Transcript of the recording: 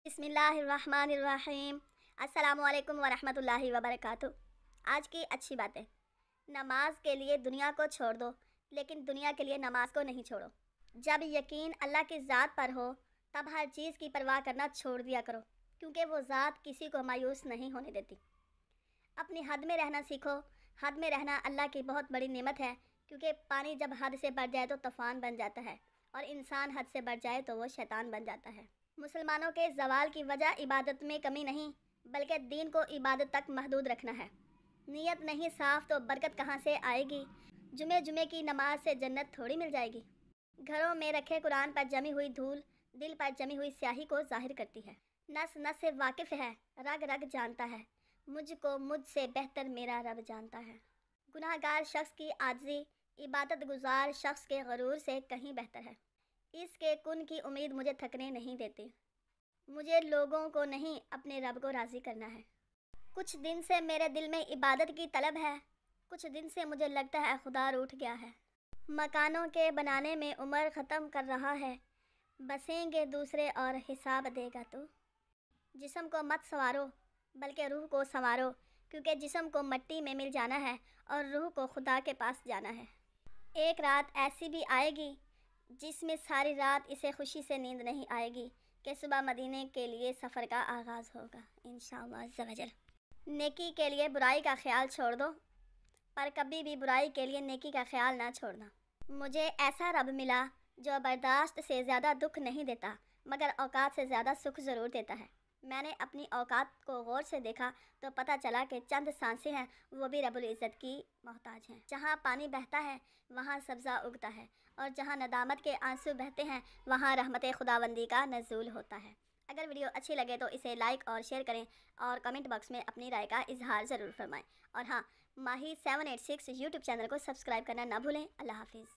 بسم اللہ الرحمن الرحیم۔ السلام علیکم ورحمۃ اللہ وبرکاتہ۔ آج کی اچھی باتیں۔ نماز کے لیے دنیا کو چھوڑ دو، لیکن دنیا کے لیے نماز کو نہیں چھوڑو۔ جب یقین اللہ کی ذات پر ہو تب ہر چیز کی پرواہ کرنا چھوڑ دیا کرو، کیونکہ وہ ذات کسی کو مایوس نہیں ہونے دیتی۔ اپنی حد میں رہنا سیکھو۔ حد میں رہنا اللہ کی بہت بڑی نعمت ہے، کیونکہ پانی جب حد سے بڑھ جائے تو طوفان بن جاتا ہے، اور انسان حد سے بڑھ جائے تو وہ شیطان بن جاتا ہے۔ مسلمانوں کے زوال کی وجہ عبادت میں کمی نہیں، بلکہ دین کو عبادت تک محدود رکھنا ہے۔ نیت نہیں صاف تو برکت کہاں سے آئے گی؟ جمعے کی نماز سے جنت تھوڑی مل جائے گی۔ گھروں میں رکھے قرآن پر جمی ہوئی دھول دل پر جمی ہوئی سیاہی کو ظاہر کرتی ہے۔ نس نس سے واقف ہے، رگ رگ جانتا ہے، مجھ کو مجھ سے بہتر میرا رب جانتا ہے۔ گناہ گار شخص کی عاجزی عبادت گزار شخص کے غرور سے کہیں بہتر ہے۔ اس کے کن کی امید مجھے تھکنے نہیں دیتی۔ مجھے لوگوں کو نہیں اپنے رب کو راضی کرنا ہے۔ کچھ دن سے میرے دل میں عبادت کی طلب ہے، کچھ دن سے مجھے لگتا ہے خدا روٹھ گیا ہے۔ مکانوں کے بنانے میں عمر ختم کر رہا ہے، بسیں گے دوسرے اور حساب دے گا تو۔ جسم کو مت سنوارو بلکہ روح کو سنوارو، کیونکہ جسم کو مٹی میں مل جانا ہے اور روح کو خدا کے پاس جانا ہے۔ ایک رات ایسی بھی آئے گی جس میں ساری رات اسے خوشی سے نیند نہیں آئے گی کہ صبح مدینے کے لیے سفر کا آغاز ہوگا انشاءاللہ عز و جل۔ نیکی کے لیے برائی کا خیال چھوڑ دو، پر کبھی بھی برائی کے لیے نیکی کا خیال نہ چھوڑنا۔ مجھے ایسا رب ملا جو برداشت سے زیادہ دکھ نہیں دیتا، مگر اوقات سے زیادہ سکھ ضرور دیتا ہے۔ میں نے اپنی اوقات کو غور سے دیکھا تو پتہ چلا کہ چند سانسیں ہیں وہ بھی رب العزت کی محتاج ہیں۔ جہاں پانی بہتا ہے وہاں سبزہ اگتا ہے، اور جہاں ندامت کے آنسو بہتے ہیں وہاں رحمت خداوندی کا نزول ہوتا ہے۔ اگر ویڈیو اچھی لگے تو اسے لائک اور شیئر کریں، اور کمنٹ باکس میں اپنی رائے کا اظہار ضرور فرمائیں۔ اور ہاں، ماہی 786 یوٹیوب چینل کو سبسکرائب کرنا نہ بھولیں۔ اللہ حافظ۔